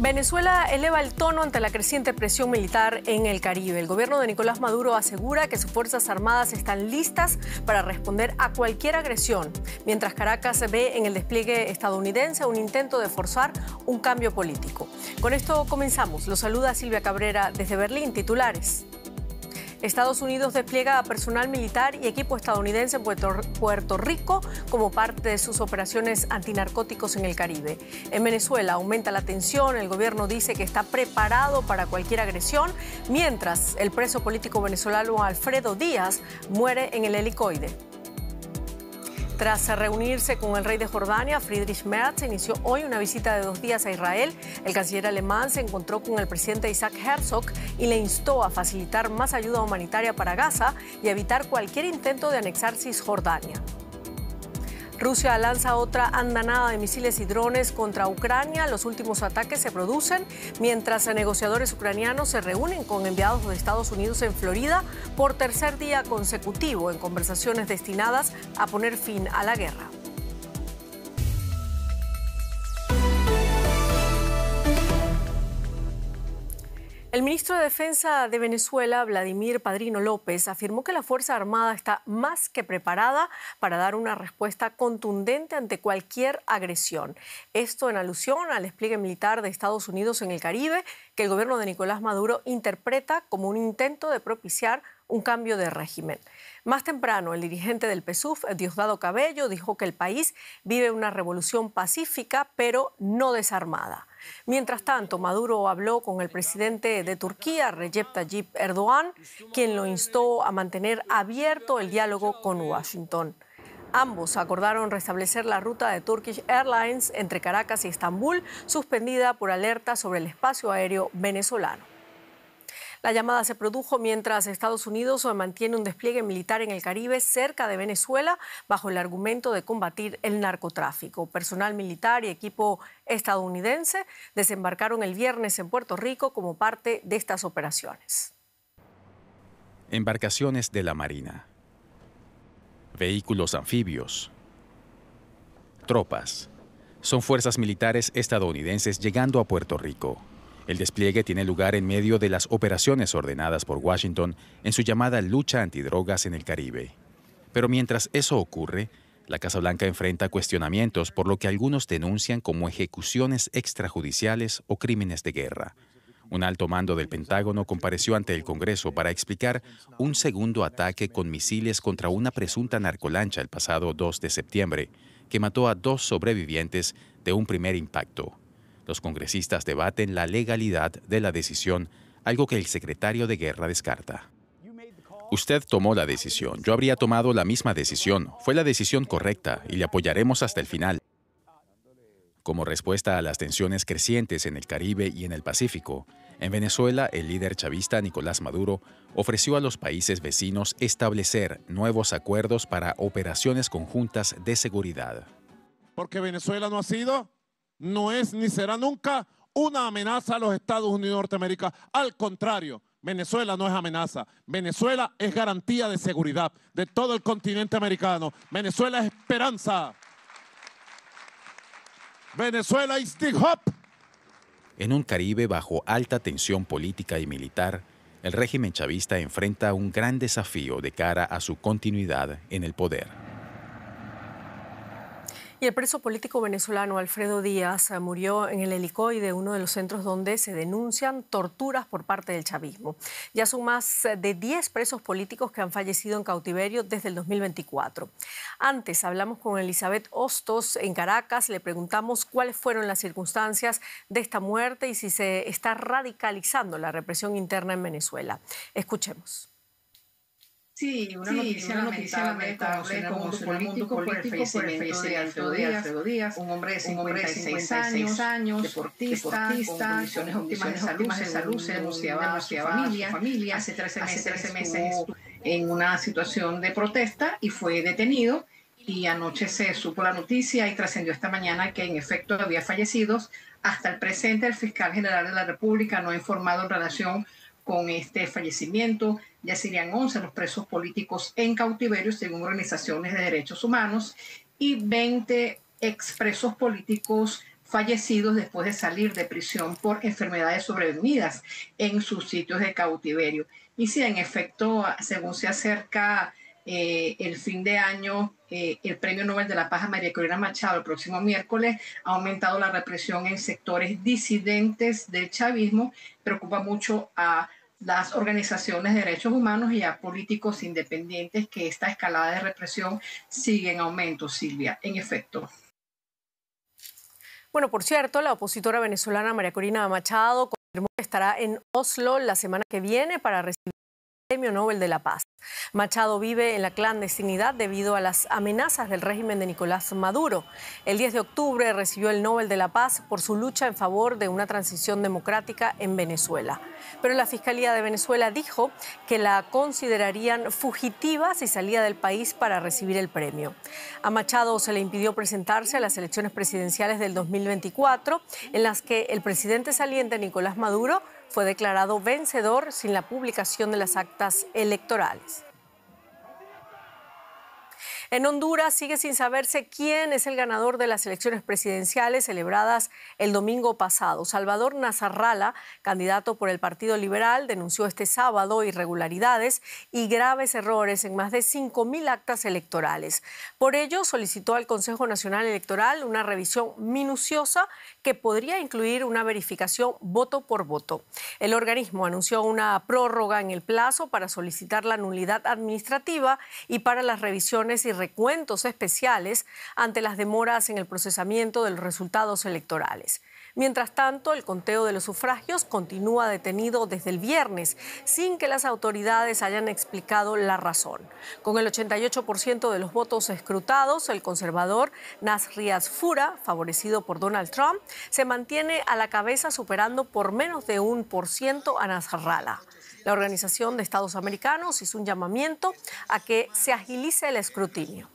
Venezuela eleva el tono ante la creciente presión militar en el Caribe. El gobierno de Nicolás Maduro asegura que sus Fuerzas Armadas están listas para responder a cualquier agresión, mientras Caracas ve en el despliegue estadounidense un intento de forzar un cambio político. Con esto comenzamos. Los saluda Silvia Cabrera desde Berlín. Titulares. Estados Unidos despliega personal militar y equipo estadounidense en Puerto Rico como parte de sus operaciones antinarcóticos en el Caribe. En Venezuela aumenta la tensión, el gobierno dice que está preparado para cualquier agresión, mientras el preso político venezolano Alfredo Díaz muere en el helicoide. Tras reunirse con el rey de Jordania, Friedrich Merz, inició hoy una visita de 2 días a Israel. El canciller alemán se encontró con el presidente Isaac Herzog y le instó a facilitar más ayuda humanitaria para Gaza y evitar cualquier intento de anexar Cisjordania. Rusia lanza otra andanada de misiles y drones contra Ucrania. Los últimos ataques se producen mientras negociadores ucranianos se reúnen con enviados de Estados Unidos en Florida por tercer día consecutivo en conversaciones destinadas a poner fin a la guerra. El ministro de Defensa de Venezuela, Vladimir Padrino López, afirmó que la Fuerza Armada está más que preparada para dar una respuesta contundente ante cualquier agresión. Esto en alusión al despliegue militar de Estados Unidos en el Caribe, que el gobierno de Nicolás Maduro interpreta como un intento de propiciar un cambio de régimen. Más temprano, el dirigente del PSUV, Diosdado Cabello, dijo que el país vive una revolución pacífica, pero no desarmada. Mientras tanto, Maduro habló con el presidente de Turquía, Recep Tayyip Erdogan, quien lo instó a mantener abierto el diálogo con Washington. Ambos acordaron restablecer la ruta de Turkish Airlines entre Caracas y Estambul, suspendida por alerta sobre el espacio aéreo venezolano. La llamada se produjo mientras Estados Unidos mantiene un despliegue militar en el Caribe cerca de Venezuela bajo el argumento de combatir el narcotráfico. Personal militar y equipo estadounidense desembarcaron el viernes en Puerto Rico como parte de estas operaciones. Embarcaciones de la Marina, vehículos anfibios, tropas. Son fuerzas militares estadounidenses llegando a Puerto Rico. El despliegue tiene lugar en medio de las operaciones ordenadas por Washington en su llamada lucha antidrogas en el Caribe. Pero mientras eso ocurre, la Casa Blanca enfrenta cuestionamientos por lo que algunos denuncian como ejecuciones extrajudiciales o crímenes de guerra. Un alto mando del Pentágono compareció ante el Congreso para explicar un segundo ataque con misiles contra una presunta narcolancha el pasado 2 de septiembre, que mató a 2 sobrevivientes de un primer impacto. Los congresistas debaten la legalidad de la decisión, algo que el secretario de Guerra descarta. Usted tomó la decisión. Yo habría tomado la misma decisión. Fue la decisión correcta y le apoyaremos hasta el final. Como respuesta a las tensiones crecientes en el Caribe y en el Pacífico, en Venezuela, el líder chavista Nicolás Maduro ofreció a los países vecinos establecer nuevos acuerdos para operaciones conjuntas de seguridad. Porque Venezuela no ha sido, no es ni será nunca una amenaza a los Estados Unidos de Norteamérica. Al contrario, Venezuela no es amenaza. Venezuela es garantía de seguridad de todo el continente americano. Venezuela es esperanza. Venezuela is the hope. En un Caribe bajo alta tensión política y militar, el régimen chavista enfrenta un gran desafío de cara a su continuidad en el poder. Y el preso político venezolano Alfredo Díaz murió en el helicoide, uno de los centros donde se denuncian torturas por parte del chavismo. Ya son más de 10 presos políticos que han fallecido en cautiverio desde el 2024. Antes hablamos con Elizabeth Hostos en Caracas, le preguntamos cuáles fueron las circunstancias de esta muerte y si se está radicalizando la represión interna en Venezuela. Escuchemos. Sí, una noticia lamentable como el mundo político por el fallecimiento de Alfredo Díaz, un hombre de 56 años, deportista, con condiciones óptimas de salud, se denunciaba a su familia. Hace 13 meses estuvo en una situación de protesta y fue detenido. Y anoche se supo la noticia y trascendió esta mañana que en efecto había fallecido. Hasta el presente, el fiscal general de la República no ha informado en relación con este fallecimiento. Ya serían 11 los presos políticos en cautiverio, según organizaciones de derechos humanos, y 20 expresos políticos fallecidos después de salir de prisión por enfermedades sobrevenidas en sus sitios de cautiverio. Y sí, en efecto, según se acerca el fin de año, el Premio Nobel de la Paz a María Corina Machado el próximo miércoles, ha aumentado la represión en sectores disidentes del chavismo, preocupa mucho a las organizaciones de derechos humanos y a políticos independientes que esta escalada de represión sigue en aumento, Silvia, en efecto. Bueno, por cierto, la opositora venezolana María Corina Machado confirmó que estará en Oslo la semana que viene para recibir el Premio Nobel de la Paz. Machado vive en la clandestinidad debido a las amenazas del régimen de Nicolás Maduro. El 10 de octubre recibió el Nobel de la Paz por su lucha en favor de una transición democrática en Venezuela. Pero la Fiscalía de Venezuela dijo que la considerarían fugitiva si salía del país para recibir el premio. A Machado se le impidió presentarse a las elecciones presidenciales del 2024, en las que el presidente saliente Nicolás Maduro fue declarado vencedor sin la publicación de las actas electorales. En Honduras sigue sin saberse quién es el ganador de las elecciones presidenciales celebradas el domingo pasado. Salvador Nasrallah, candidato por el Partido Liberal, denunció este sábado irregularidades y graves errores en más de 5.000 actas electorales. Por ello, solicitó al Consejo Nacional Electoral una revisión minuciosa que podría incluir una verificación voto por voto. El organismo anunció una prórroga en el plazo para solicitar la nulidad administrativa y para las revisiones y recuentos especiales ante las demoras en el procesamiento de los resultados electorales. Mientras tanto, el conteo de los sufragios continúa detenido desde el viernes, sin que las autoridades hayan explicado la razón. Con el 88% de los votos escrutados, el conservador Nasrias Fura, favorecido por Donald Trump, se mantiene a la cabeza, superando por menos de 1% a Nasrallah. La Organización de Estados Americanos hizo un llamamiento a que se agilice el escrutinio.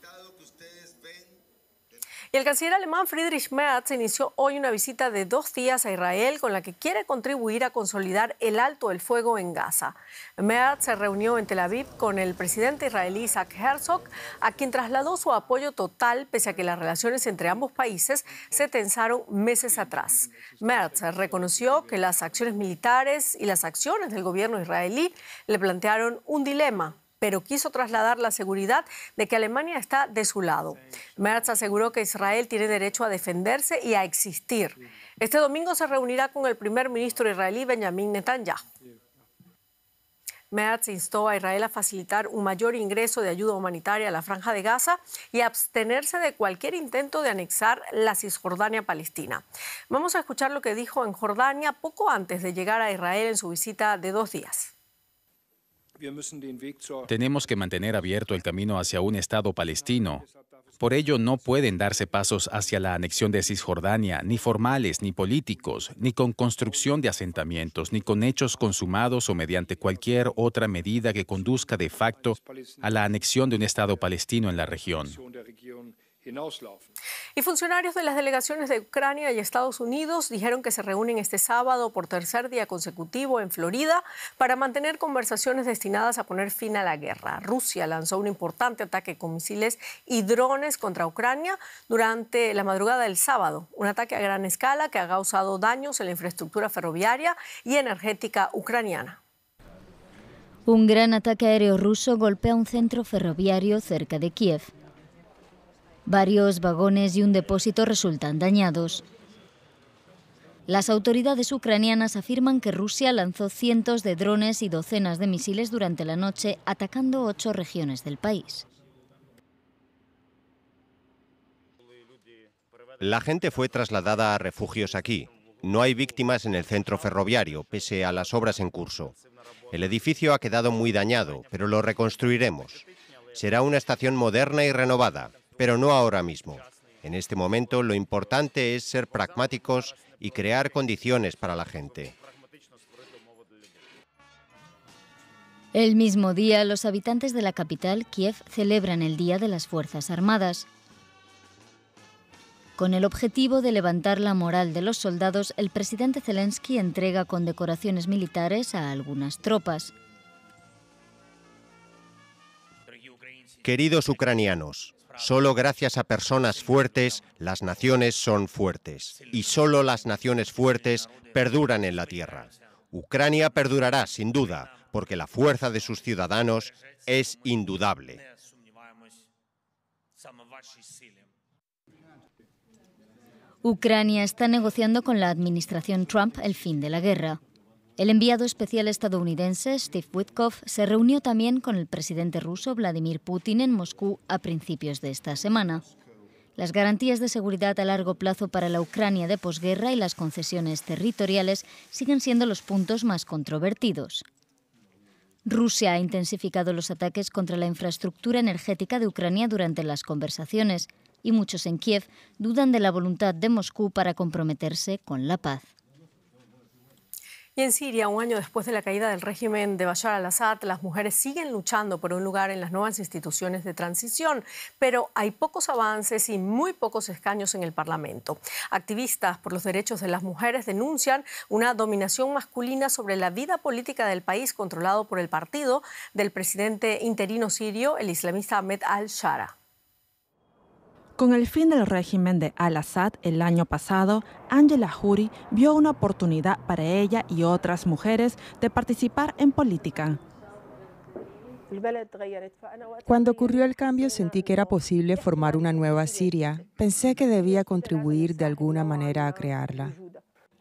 Y el canciller alemán Friedrich Merz inició hoy una visita de 2 días a Israel con la que quiere contribuir a consolidar el alto el fuego en Gaza. Merz se reunió en Tel Aviv con el presidente israelí Isaac Herzog, a quien trasladó su apoyo total pese a que las relaciones entre ambos países se tensaron meses atrás. Merz reconoció que las acciones militares y las acciones del gobierno israelí le plantearon un dilema, pero quiso trasladar la seguridad de que Alemania está de su lado. Merz aseguró que Israel tiene derecho a defenderse y a existir. Este domingo se reunirá con el primer ministro israelí Benjamin Netanyahu. Merz instó a Israel a facilitar un mayor ingreso de ayuda humanitaria a la Franja de Gaza y a abstenerse de cualquier intento de anexar la Cisjordania palestina. Vamos a escuchar lo que dijo en Jordania poco antes de llegar a Israel en su visita de 2 días. Tenemos que mantener abierto el camino hacia un Estado palestino. Por ello, no pueden darse pasos hacia la anexión de Cisjordania, ni formales, ni políticos, ni con construcción de asentamientos, ni con hechos consumados o mediante cualquier otra medida que conduzca de facto a la anexión de un Estado palestino en la región. Y funcionarios de las delegaciones de Ucrania y Estados Unidos dijeron que se reúnen este sábado por 3er día consecutivo en Florida para mantener conversaciones destinadas a poner fin a la guerra. Rusia lanzó un importante ataque con misiles y drones contra Ucrania durante la madrugada del sábado, un ataque a gran escala que ha causado daños en la infraestructura ferroviaria y energética ucraniana. Un gran ataque aéreo ruso golpea un centro ferroviario cerca de Kiev. Varios vagones y un depósito resultan dañados. Las autoridades ucranianas afirman que Rusia lanzó cientos de drones y docenas de misiles durante la noche, atacando 8 regiones del país. La gente fue trasladada a refugios aquí. No hay víctimas en el centro ferroviario, pese a las obras en curso. El edificio ha quedado muy dañado, pero lo reconstruiremos. Será una estación moderna y renovada, pero no ahora mismo. En este momento lo importante es ser pragmáticos y crear condiciones para la gente. El mismo día, los habitantes de la capital, Kiev, celebran el Día de las Fuerzas Armadas. Con el objetivo de levantar la moral de los soldados, el presidente Zelensky entrega condecoraciones militares a algunas tropas. Queridos ucranianos, Solo gracias a personas fuertes, las naciones son fuertes. Y solo las naciones fuertes perduran en la tierra. Ucrania perdurará, sin duda, porque la fuerza de sus ciudadanos es indudable. Ucrania está negociando con la administración Trump el fin de la guerra. El enviado especial estadounidense Steve Witkoff se reunió también con el presidente ruso Vladimir Putin en Moscú a principios de esta semana. Las garantías de seguridad a largo plazo para la Ucrania de posguerra y las concesiones territoriales siguen siendo los puntos más controvertidos. Rusia ha intensificado los ataques contra la infraestructura energética de Ucrania durante las conversaciones, y muchos en Kiev dudan de la voluntad de Moscú para comprometerse con la paz. Y en Siria, un año después de la caída del régimen de Bashar al-Assad, las mujeres siguen luchando por un lugar en las nuevas instituciones de transición, pero hay pocos avances y muy pocos escaños en el Parlamento. Activistas por los derechos de las mujeres denuncian una dominación masculina sobre la vida política del país controlado por el partido del presidente interino sirio, el islamista Ahmed al-Shara. Con el fin del régimen de al-Assad el año pasado, Angela Houri vio una oportunidad para ella y otras mujeres de participar en política. Cuando ocurrió el cambio sentí que era posible formar una nueva Siria. Pensé que debía contribuir de alguna manera a crearla.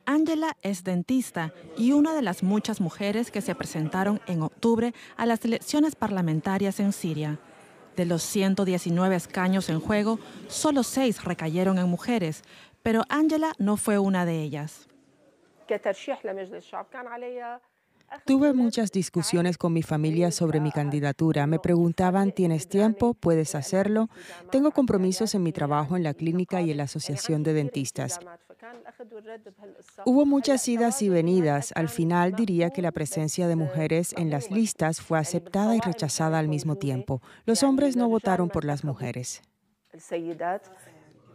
Angela es dentista y una de las muchas mujeres que se presentaron en octubre a las elecciones parlamentarias en Siria. De los 119 escaños en juego, solo 6 recayeron en mujeres, pero Angela no fue una de ellas. Tuve muchas discusiones con mi familia sobre mi candidatura. Me preguntaban, ¿tienes tiempo? ¿Puedes hacerlo? Tengo compromisos en mi trabajo en la clínica y en la Asociación de Dentistas. Hubo muchas idas y venidas. Al final diría que la presencia de mujeres en las listas fue aceptada y rechazada al mismo tiempo. Los hombres no votaron por las mujeres.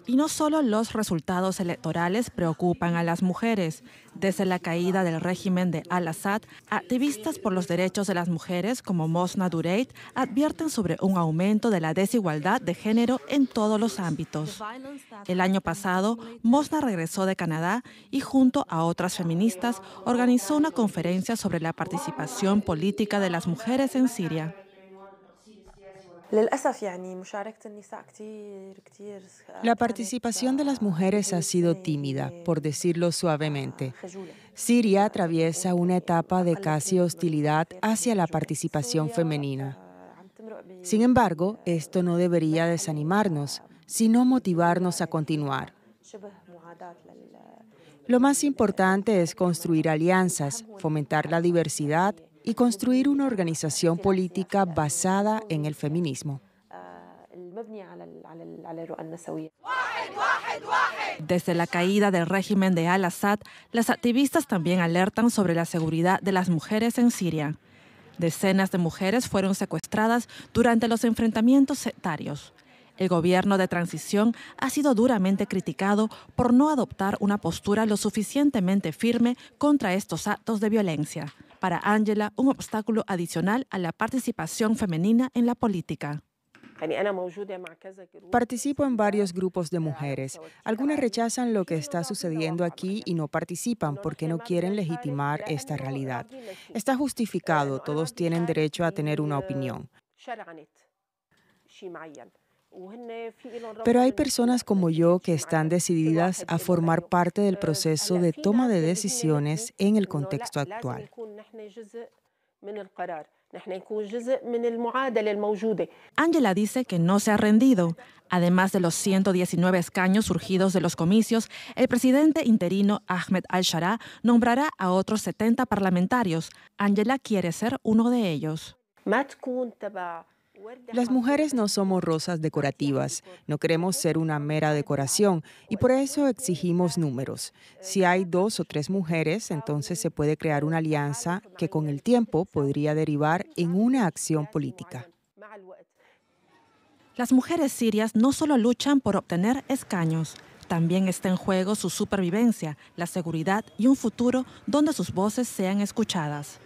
Y no solo los resultados electorales preocupan a las mujeres. Desde la caída del régimen de al-Assad, activistas por los derechos de las mujeres como Mosna Dureit advierten sobre un aumento de la desigualdad de género en todos los ámbitos. El año pasado, Mosna regresó de Canadá y junto a otras feministas organizó una conferencia sobre la participación política de las mujeres en Siria. La participación de las mujeres ha sido tímida, por decirlo suavemente. Siria atraviesa una etapa de casi hostilidad hacia la participación femenina. Sin embargo, esto no debería desanimarnos, sino motivarnos a continuar. Lo más importante es construir alianzas, fomentar la diversidad y construir una organización política basada en el feminismo. Desde la caída del régimen de al-Assad, las activistas también alertan sobre la seguridad de las mujeres en Siria. Decenas de mujeres fueron secuestradas durante los enfrentamientos sectarios. El gobierno de transición ha sido duramente criticado por no adoptar una postura lo suficientemente firme contra estos actos de violencia. Para Angela, un obstáculo adicional a la participación femenina en la política. Participo en varios grupos de mujeres. Algunas rechazan lo que está sucediendo aquí y no participan porque no quieren legitimar esta realidad. Está justificado, todos tienen derecho a tener una opinión. Pero hay personas como yo que están decididas a formar parte del proceso de toma de decisiones en el contexto actual. Angela dice que no se ha rendido. Además de los 119 escaños surgidos de los comicios, el presidente interino Ahmed al-Shara nombrará a otros 70 parlamentarios. Angela quiere ser uno de ellos. Las mujeres no somos rosas decorativas, no queremos ser una mera decoración y por eso exigimos números. Si hay 2 o 3 mujeres, entonces se puede crear una alianza que con el tiempo podría derivar en una acción política. Las mujeres sirias no solo luchan por obtener escaños, también está en juego su supervivencia, la seguridad y un futuro donde sus voces sean escuchadas.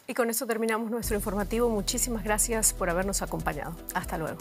Y con eso terminamos nuestro informativo. Muchísimas gracias por habernos acompañado. Hasta luego.